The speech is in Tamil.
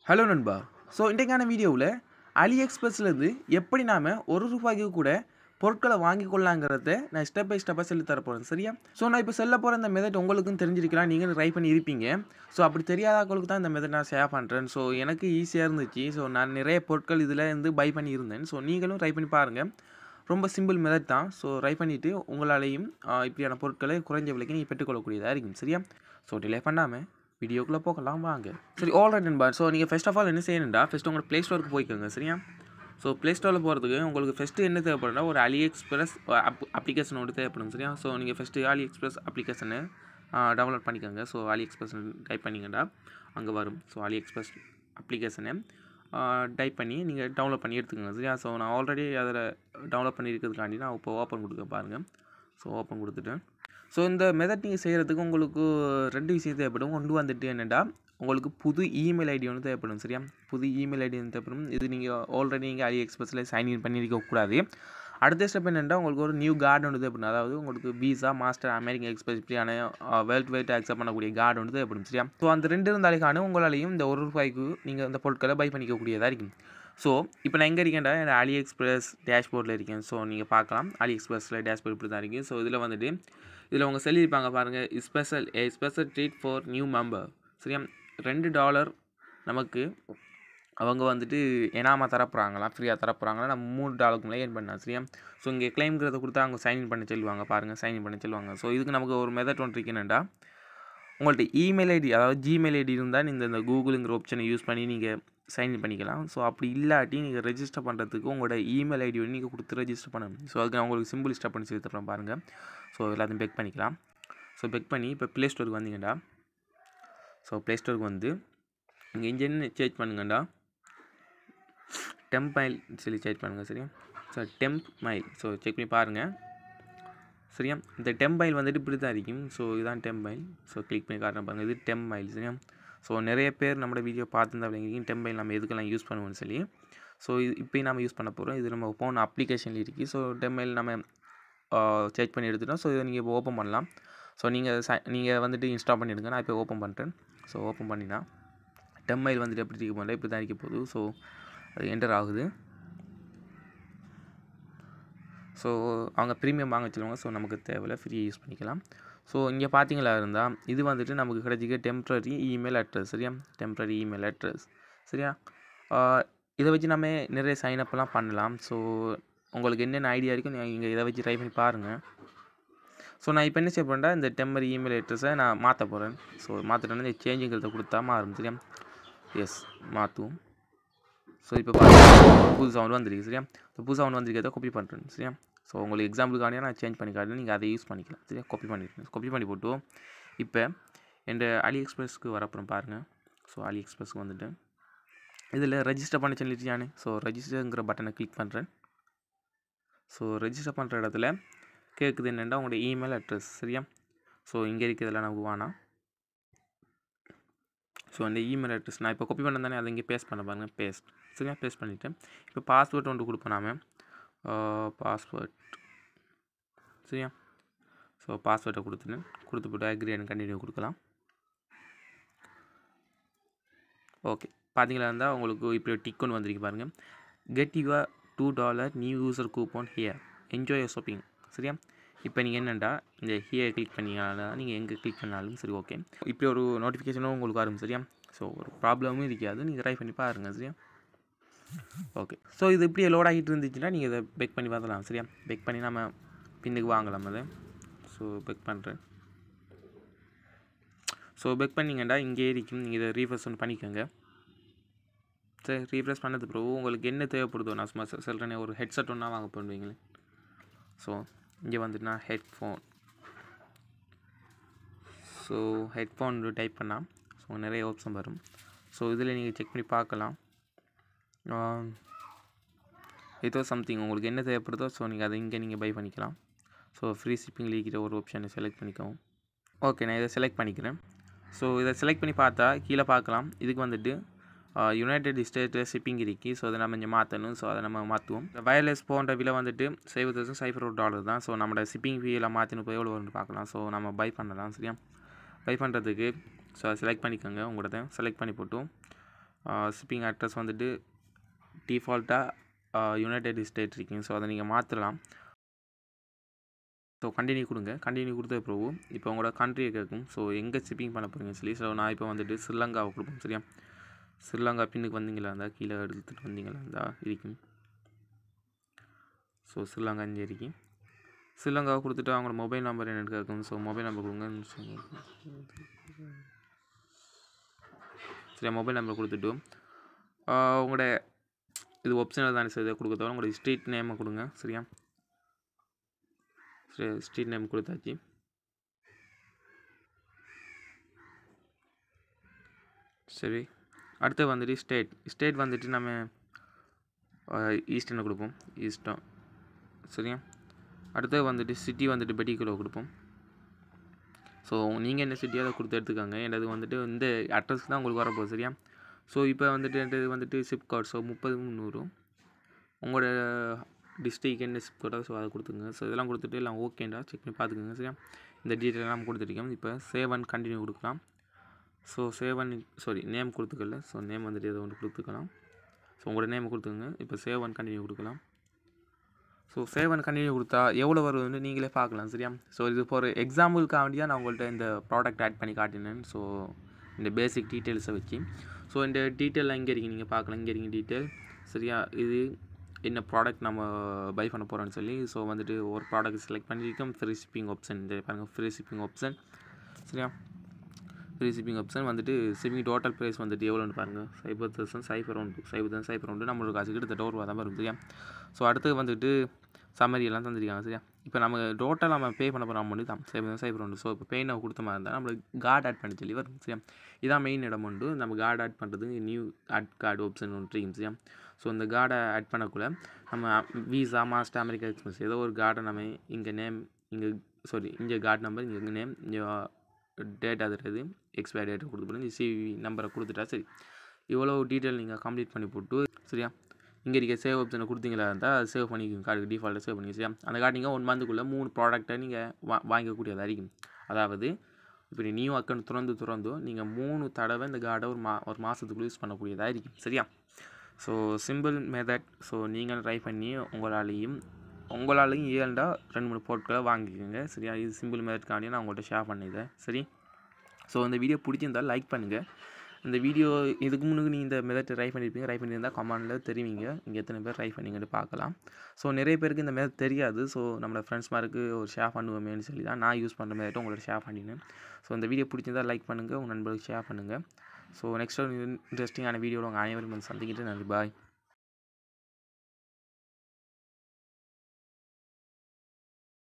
ஹலோ நண்பா. ஸோ இன்றைக்கான வீடியோவில் அலிஎக்ஸ்பிரஸ்லேருந்து எப்படி நாம் ₹1 கூட பொருட்களை வாங்கி கொள்ளலாங்கிறத நான் ஸ்டெப் பை ஸ்டெப்பாக சொல்லி தரப்போகிறேன். சரியா? ஸோ நான் இப்போ சொல்ல போகிற இந்த மெத்தட் உங்களுக்கும் தெரிஞ்சிருக்கலாம், நீங்களும் ட்ரை பண்ணி இருப்பீங்க. ஸோ அப்படி தெரியாதவங்களுக்கு தான் இந்த மெத்தட் நான் ஷேர் பண்ணுறேன். ஸோ எனக்கு ஈஸியாக இருந்துச்சு. ஸோ நான் நிறைய பொருட்கள் இதில் இருந்து பை பண்ணியிருந்தேன். ஸோ நீங்களும் ட்ரை பண்ணி பாருங்கள். ரொம்ப சிம்பிள் மெத்தட் தான். ஸோ ட்ரை பண்ணிவிட்டு உங்களாலேயும் இப்படியான பொருட்களை குறைஞ்ச விலைக்கு நீங்கள் பெற்றுக்கொள்ளக்கூடியதாக இருக்கும். சரியா? ஸோ டிலே பண்ணாமல் வீடியோக்குள்ளே போகலாம் வாங்க. சரி, ஆல்ரைட் நண்பா. ஸோ நீங்கள் ஃபர்ஸ்ட் ஆஃப் ஆல் என்ன செய்யணும்டா, ஃபஸ்ட்டு உங்களோட ப்ளே ஸ்டோருக்கு போய்க்கோங்க. சரியா? ஸோ ப்ளே ஸ்டோரில் போகிறதுக்கு உங்களுக்கு ஃபஸ்ட்டு என்ன தேவைப்படும்னா, ஒரு அலிஎக்ஸ்பிரஸ் அப்ளிகேஷன் ஒன்று தேவைப்படும். சரியா? ஸோ நீங்கள் ஃபஸ்ட்டு அலிஎக்ஸ்பிரஸ் அப்ளிகேஷனை டவுன்லோட் பண்ணிக்கோங்க. ஸோ அலிஎக்ஸ்பிரஸ் டைப் பண்ணிங்கடா அங்கே வரும். ஸோ அலிஎக்ஸ்பிரஸ் அப்ளிகேஷனை டைப் பண்ணி நீங்கள் டவுன்லோட் பண்ணி எடுத்துக்கோங்க. சரியா? ஸோ நான் ஆல்ரெடி அதில் டவுன்லோட் பண்ணியிருக்கிறதுக்காண்டி நான் இப்போ ஓப்பன் கொடுக்க பாருங்கள். ஸோ ஓப்பன் கொடுத்துட்டேன். ஸோ இந்த மெத்தட் நீங்கள் செய்கிறதுக்கு உங்களுக்கு 2 விஷயம் தேவைப்படும். ஒன்று வந்துட்டு என்னென்னா, உங்களுக்கு புது இமெயில் ஐடி ஒன்று தேவைப்படும். சரியா? புது இமெயில் ஐடி ஒன்று தேவைப்படும். இது நீங்கள் ஆல்ரெடி நீங்கள் அலிஎக்ஸ்பிரஸில் சைன்இன் பண்ணியிருக்கக்கூடாது. அடுத்த ஸ்டெப் என்னென்னா, உங்களுக்கு ஒரு நியூ கார்டு ஒன்று தேவைப்படும். அதாவது உங்களுக்கு விசா, மாஸ்டர், அமெரிக்கன் எக்ஸ்பிரஸ் இப்படியான வேர்ல்டு வைட் அக்செப்ட் பண்ணக்கூடிய கார்டு ஒன்று தேவைப்படும். சரியா? ஸோ அந்த 2 இருந்தாலேக்கான உங்களாலையும் இந்த ₹1 நீங்கள் இந்த பொருட்களை பை பண்ணிக்கக்கூடியதாக இருக்கும். ஸோ இப்போ நான் எங்கே இருக்கேன்டா, என் அலிஎக்ஸ்பிரஸ் டேஷ்போர்டில் இருக்கேன். ஸோ நீங்கள் பார்க்கலாம், அலிஎக்ஸ்பிரஸில் டேஷ்போர்ட் இப்படி தான் இருக்குது. ஸோ இதில் வந்துட்டு இதில் அவங்க சொல்லியிருப்பாங்க பாருங்கள், special treat for new member. சரியா? $2 நமக்கு அவங்க வந்துட்டு எனாமா தரப்போகிறாங்களா, ஃப்ரீயாக தரப்போகிறாங்களா, நம்ம $3 மேலே ஏர்ன் பண்ணலாம். சரியா? ஸோ இங்கே கிளைம்ங்கிறத கொடுத்தா அவங்க சைன்இன் பண்ண சொல்லுவாங்க. பாருங்கள், சைன்இன் பண்ண சொல்லுவாங்க. ஸோ இதுக்கு நமக்கு ஒரு மெத்தட் ஒன்று இருக்குன்னா, உங்கள்கிட்ட இமெயில் ஐடி அதாவது ஜிமெயில் ஐடி இருந்தால் இந்த கூகுளுங்கிற ஆப்ஷனை யூஸ் பண்ணி நீங்கள் சைன்இன் பண்ணிக்கலாம். ஸோ அப்படி இல்லாட்டி நீங்கள் ரெஜிஸ்டர் பண்ணுறதுக்கு உங்களோட இமெயில் ஐடி வந்து நீங்கள் கொடுத்து ரெஜிஸ்டர் பண்ணணும். ஸோ அதுக்கு நான் உங்களுக்கு சிம்பிள் ஸ்டெப் பண்ணி சொல்லி தரேன் பாருங்கள். ஸோ எல்லாத்தையும் பெக் பண்ணிக்கலாம். ஸோ பெக் பண்ணி இப்போ ப்ளே ஸ்டோருக்கு வந்தீங்கடா. ஸோ ப்ளே ஸ்டோருக்கு வந்து இங்கே இன்ஜின் சேஞ்ச் பண்ணுங்கடா, டெம்ப் மைல் சொல்லி சேஞ்ச் பண்ணுங்கள். சரியா? So temp mile. So check பண்ணி பாருங்கள். சரியா? இந்த டெம்ப் மைல் வந்துட்டு இப்படி தான் இருக்கும். ஸோ இதுதான் டெம்ப் மைல். ஸோ கிளிக் பண்ணி காட்டுறேன் பாருங்கள், இது டெம்ப் மைல். சரியா? ஸோ நிறைய பேர் நம்மளோட வீடியோ பார்த்துருந்தா அப்படிங்கிறீங்க, டெம்ப் மைல் நம்ம எதுக்கெல்லாம் யூஸ் பண்ணுவோம்னு சொல்லி. ஸோ இப்போயும் நம்ம யூஸ் பண்ண போகிறோம். இது நம்ம ஃபோன் அப்ளிகேஷனில் இருக்குது. ஸோ டெம்ப் மைல் நம்ம செக் பண்ணி எடுத்துட்டோம். ஸோ இதை நீங்கள் இப்போ ஓப்பன் பண்ணலாம். ஸோ நீங்கள் வந்துட்டு இன்ஸ்டால் பண்ணிவிடுங்க. நான் இப்போ ஓப்பன் பண்ணுறேன். ஸோ ஓப்பன் பண்ணினா டெம்ப் மைல் வந்துட்டு எப்படி இருக்க போகல, இப்படி தான் இருக்க போகுது. ஸோ அது என்டர் ஆகுது. ஸோ அவங்க ப்ரீமியம் வாங்க வச்சுருவாங்க. ஸோ நமக்கு தேவையில்லை, ஃப்ரீ யூஸ் பண்ணிக்கலாம். ஸோ இங்கே பார்த்தீங்களா இருந்தால் இது வந்துட்டு நமக்கு கிடைச்சிக்க டெம்ப்ரரி இமெயில் அட்ரஸ். சரியா? Temporary email address. சரியா? இதை வச்சு நம்ம நிறைய சைனப்லாம் பண்ணலாம். ஸோ உங்களுக்கு என்னென்ன ஐடியா இருக்கும் நீங்கள் இதை வச்சு ட்ரை பண்ணி பாருங்கள். ஸோ நான் இப்போ என்ன செய்ய போகிறேன்டா, இந்த டெம்பரரி இமெயில் அட்ரஸை நான் மாற்ற போகிறேன். ஸோ மாற்றிட்டோன்னா இந்த சேஞ்சுங்கிறத கொடுத்தா மாறும். சரியா? எஸ், மாற்றுவோம். ஸோ இப்போ பார்த்தீங்கன்னா புது சவுண்ட் வந்துருக்கு. சரியா? ஸோ புது சவுண்ட் வந்திருக்கிறத காப்பி பண்ணுறேன். சரியா? ஸோ உங்களுக்கு எக்ஸாம்பிளுக்காண்டியே நான் சேஞ்ச் பண்ணி காட்டுறேன், நீங்கள் அதை யூஸ் பண்ணிக்கலாம். சரியா? காப்பி பண்ணிக்கிறேன். காப்பி பண்ணி போட்டு இப்போ என் அலிஎக்ஸ்பிரஸ்க்கு வரப்புறம் பாருங்கள். ஸோ அலிஎக்ஸ்பிரஸ்க்கு வந்துட்டு இதில் ரெஜிஸ்டர் பண்ண சொல்லிட்டு ஸோ ரெஜிஸ்டருங்கிற பட்டனை கிளிக் பண்ணுறேன். ஸோ ரெஜிஸ்டர் பண்ணுற இடத்துல கேட்குது என்னென்னா உங்களோட இமெயில் அட்ரஸ். சரியா? ஸோ இங்கே இருக்கிறதெல்லாம் நமக்கு வேணாம். ஸோ அந்த இமெயில் அட்ரஸ் நான் இப்போ காப்பி பண்ண தானே, அதை இங்கே பேஸ்ட் பண்ண பாருங்கள். பேஸ்ட். சரியா? பேஸ்ட் பண்ணிவிட்டேன். இப்போ பாஸ்வேர்ட் ஒன்று கொடுப்போம் நாம. பாஸ்வேர்ட். சரியா? ஸோ பாஸ்வேர்டை கொடுத்து போட்டு அக்ரி அண்ட் கண்டினியூ கொடுக்கலாம். ஓகே, பார்த்தீங்களா இருந்தால் உங்களுக்கு இப்படி டிக் ஒன்று வந்திருக்கு பாருங்கள். Get your $2 new user coupon here, enjoy your shopping. சரியா? இப்போ நீங்கள் என்னென்னா இந்த ஹியர் கிளிக் பண்ணிங்கன்னா நீங்கள் எங்கே கிளிக் பண்ணாலும் சரி. ஓகே, இப்படி ஒரு நோட்டிஃபிகேஷனும் உங்களுக்கு வரும். சரியா? ஸோ ஒரு ப்ராப்ளமும் இருக்காது, நீங்கள் ட்ரை பண்ணி பாருங்கள். சரியா? ஓகே, ஸோ இது இப்படியே லோட் ஆகிட்டு இருந்துச்சுன்னா நீங்கள் இதை பெக் பண்ணி பார்த்துலாம். சரியா? பெக் பண்ணி நம்ம பின்னுக்கு வாங்கலாம் அதை. ஸோ பெக் பண்ணுறேன். ஸோ பெக் பண்ணிங்கண்டா இங்கே இருக்கும், நீங்கள் இதை ரீஃப்ரெஷ் ஒன்று பண்ணிக்கோங்க. சரி, ரீஃப்ரெஷ் பண்ணது ப்ரோ உங்களுக்கு என்ன தேவைப்படுதோ நான் சும்மா சொல்கிறேனே, ஒரு ஹெட்செட் ஒன்றா வாங்க பண்ணுவீங்களே. ஸோ இங்கே வந்துட்டு நான் ஹெட்ஃபோன். ஸோ ஹெட்ஃபோன் டைப் பண்ணால் ஸோ நிறைய ஆப்ஷன் வரும். ஸோ இதில் நீங்கள் செக் பண்ணி பார்க்கலாம். ஏதோ சம்திங் உங்களுக்கு என்ன தேவைப்படுதோ ஸோ நீங்கள் அதை இங்கே நீங்கள் பை பண்ணிக்கலாம். ஸோ ஃப்ரீ ஷிப்பிங் இருக்கிற ஒரு ஆப்ஷனை செலக்ட் பண்ணிக்கவும். ஓகே, நான் இதை செலக்ட் பண்ணிக்கிறேன். ஸோ இதை செலக்ட் பண்ணி பார்த்தா கீழே பார்க்கலாம், இதுக்கு வந்துட்டு யுனைடெட் ஸ்டேட்டில் ஷிப்பிங் இருக்குது. ஸோ அதை நம்ம இங்கே மாற்றணும். ஸோ அதை நம்ம மாற்றுவோம். வயர்லெஸ் போன்ற விலை வந்துட்டு $7,001 தான். ஸோ நம்மளோட ஷிப்பிங் ஃபீலாம் மாற்றினு போய் எவ்வளோ வரும்னு பார்க்கலாம். ஸோ நம்ம பை பண்ணலாம். சரியா? பை பண்ணுறதுக்கு ஸோ செலக்ட் பண்ணிக்கோங்க. உங்களோட செலக்ட் பண்ணி போட்டு ஷிப்பிங் அட்ரஸ் வந்துட்டு டிஃபால்ட்டாக யுனைடெட் ஸ்டேட் இருக்குங்க. ஸோ அதை நீங்கள் மாற்றலாம். ஸோ கண்டினியூ கொடுங்க. கண்டினியூ கொடுத்த பிறகு இப்போ உங்களோட கண்ட்ரியை கேட்கும். ஸோ எங்கே ஷிப்பிங் பண்ண போகிறீங்க சொல்லி. ஸோ நான் இப்போ வந்துட்டு ஸ்ரீலங்காவை கொடுப்போம். சரியா, ஸ்ரீலங்கா பின்னுக்கு வந்தீங்களா இருந்தால் கீழே எடுத்துகிட்டு வந்தீங்களா இருந்தால் இருக்கும். ஸோ ஸ்ரீலங்கா இங்கே இருக்கு. ஸ்ரீலங்காவை கொடுத்துட்டு அவங்களோட மொபைல் நம்பர் என்னென்னு கேட்கும். ஸோ மொபைல் நம்பர் கொடுங்க. சரியா, மொபைல் நம்பர் கொடுத்துட்டு உங்களோட இது ஆப்ஷனல் தானே சார், இதை கொடுக்க தவிர உங்களோட ஸ்ட்ரீட் நேமை கொடுங்க. சரியா, சரி ஸ்ட்ரீட் நேம் கொடுத்தாச்சு. சரி, அடுத்து வந்துட்டு ஸ்டேட் வந்துட்டு நம்ம ஈஸ்டர்னு கொடுப்போம். ஈஸ்டர்ன். சரியா, அடுத்து வந்துட்டு சிட்டி வந்துட்டு பெட்டிக்குள்ளே கொடுப்போம். ஸோ நீங்கள் என்ன சிட்டியோ அதை கொடுத்து எடுத்துக்காங்க. எனது வந்துட்டு இந்த அட்ரஸ்க்கு தான் உங்களுக்கு வரப்போகுது. சரியா, ஸோ இப்போ வந்துட்டு இது வந்துட்டு சிப் கார்டு. ஸோ 30-300 உங்களோட டிஸ்ட்ரிக் என்ன சிப் கார்டோ ஸோ அதை கொடுத்துங்க. ஸோ இதெல்லாம் கொடுத்துட்டு எல்லாம் ஓகேண்டா செக் பண்ணி பார்த்துக்கோங்க. சரியா, இந்த டீட்டெயில் எல்லாம் கொடுத்துருக்கோம். இப்போ சேவ் அண்ட் கண்டினியூ கொடுக்கலாம். ஸோ நேம் கொடுத்துக்கல. ஸோ நேம் வந்துட்டு எதை ஒன்று கொடுத்துக்கலாம். ஸோ உங்களோட நேம் கொடுத்துக்கோங்க. இப்போ சேவ் அண்ட் கண்டினியூ கொடுக்கலாம். ஸோ சேவ் அண்ட் கண்டினியூ கொடுத்தா எவ்வளோ வருதுன்னு நீங்களே பார்க்கலாம். சரியா, ஸோ இது ஒரு எக்ஸாம்பிளுக்காக வேண்டியாக நான் உங்கள்கிட்ட இந்த ப்ராடக்ட் ஆட் பண்ணி காட்டினேன். ஸோ இந்த பேசிக் டீட்டெயில்ஸை வச்சு ஸோ இந்த டீட்டெயிலாம் இங்கே இருக்குது, நீங்கள் பார்க்கலாம். இங்கே இருக்குது டீட்டெயில். சரியா, இது என்ன ப்ராடக்ட் நம்ம பை பண்ண போகிறோன்னு சொல்லி. ஸோ வந்துட்டு ஒரு ப்ராடக்ட் செலக்ட் பண்ணியிருக்கோம். ஃப்ரீ ஷிப்பிங் ஆப்ஷன் இந்த பாருங்கள், ஃப்ரீ ஷிப்பிங் ஆப்ஷன். சரியா, ஃப்ரீ ஷிப்பிங் ஆப்ஷன் வந்துட்டு ஷிப்பிங் டோட்டல் ப்ரைஸ் வந்துட்டு எவ்வளோன்னு பாருங்கள். 50,000 நம்மளோட காசு கிட்டத்தட்ட ஒரு ரூபா தான் வரும். சரியா, ஸோ அடுத்து வந்துட்டு சம்மரி எல்லாம் தந்துருக்காங்க. சரியா, இப்போ நம்ம டோட்டல் நம்ம பே பண்ண போகிற அமௌண்ட் தான் 50,000. ஸோ இப்போ பெயின் கொடுத்த மாதிரி இருந்தால் நம்மளுக்கு கார்டு ஆட் பண்ணி சொல்லி வரும். சரியா, இதான் மெயின் இடம் உண்டு. நம்ம கார்டு ஆட் பண்ணுறதுக்கு நியூ ஆட் கார்டு ஆப்ஷன் ஒன்று இருக்கும். சரியா, ஸோ இந்த கார்டை ஆட் பண்ணக்குள்ள நம்ம விசா, மாஸ்டர், அமெரிக்கா எக்ஸ்பிரஸ் ஏதோ ஒரு கார்டை நம்ம இங்கே நேம் இங்கே கார்டு நம்பர், இங்கே நேம், இங்கே டேட் அது எக்ஸ்பயர் டேட்டை கொடுத்து போட்டு இந்த சிவி நம்பரை கொடுத்துட்டா சரி. இவ்வளோ டீட்டெயில் நீங்கள் கம்ப்ளீட் பண்ணி போட்டு சரியா, இங்கே இருக்க சேவ் ஆப்ஷனை கொடுத்தீங்களா இருந்தால் சேவ் பண்ணிக்கோங்க. கார்டுக்கு டிஃபால்ட்டாக சேவ் பண்ணி. சரியா, அந்த கார்டு நீங்கள் 1 மந்த்துக்குள்ளே 3 ப்ராடக்ட்டை நீங்கள் வாங்கக்கூடியதாக இருக்கும். அதாவது இப்போ நியூ அக்கௌண்ட் திறந்து நீங்கள் 3 தடவை இந்த கார்டை ஒரு மாதத்துக்குள்ளே யூஸ் பண்ணக்கூடியதாக இருக்கும். சரியா, ஸோ சிம்பிள் மெத்தட். ஸோ நீங்கள் ட்ரை பண்ணி உங்களாலையும் ஏன்டா 2-3 பொருட்களை வாங்கிக்கோங்க. சரியா, இது சிம்பிள் மெத்தட்காண்டி நான் உங்கள்கிட்ட ஷேர் பண்ணிட்டேன். சரி, ஸோ இந்த வீடியோ பிடிச்சிருந்தால் லைக் பண்ணுங்கள். இந்த வீடியோ இதுக்கு முன்னாடி நீங்கள் இந்த மெத்தட் ட்ரை பண்ணியிருந்தால் கமெண்டில் தெரிவிங்க. இங்கே எத்தனை பேர் ட்ரை பண்ணிங்கன்னு பார்க்கலாம். ஸோ நிறைய பேருக்கு இந்த மெத்தட் தெரியாது. ஸோ நம்மளோட ஃப்ரெண்ட்ஸ் மாதிரி ஒரு ஷேர் பண்ணுவோமேனு சொல்லி தான் நான் யூஸ் பண்ணுற மெத்தட் உங்களோட ஷேர் பண்ணினேன். ஸோ இந்த வீடியோ பிடிச்சிருந்தால் லைக் பண்ணுங்கள், உங்கள் நண்பர்களுக்கு ஷேர் பண்ணுங்கள். ஸோ நெக்ஸ்ட் ஒரு இன்ட்ரெஸ்டிங்கான வீடியோவில் உங்கள் அனைவரும் சந்திக்கிட்டு நன்றி. பாய்.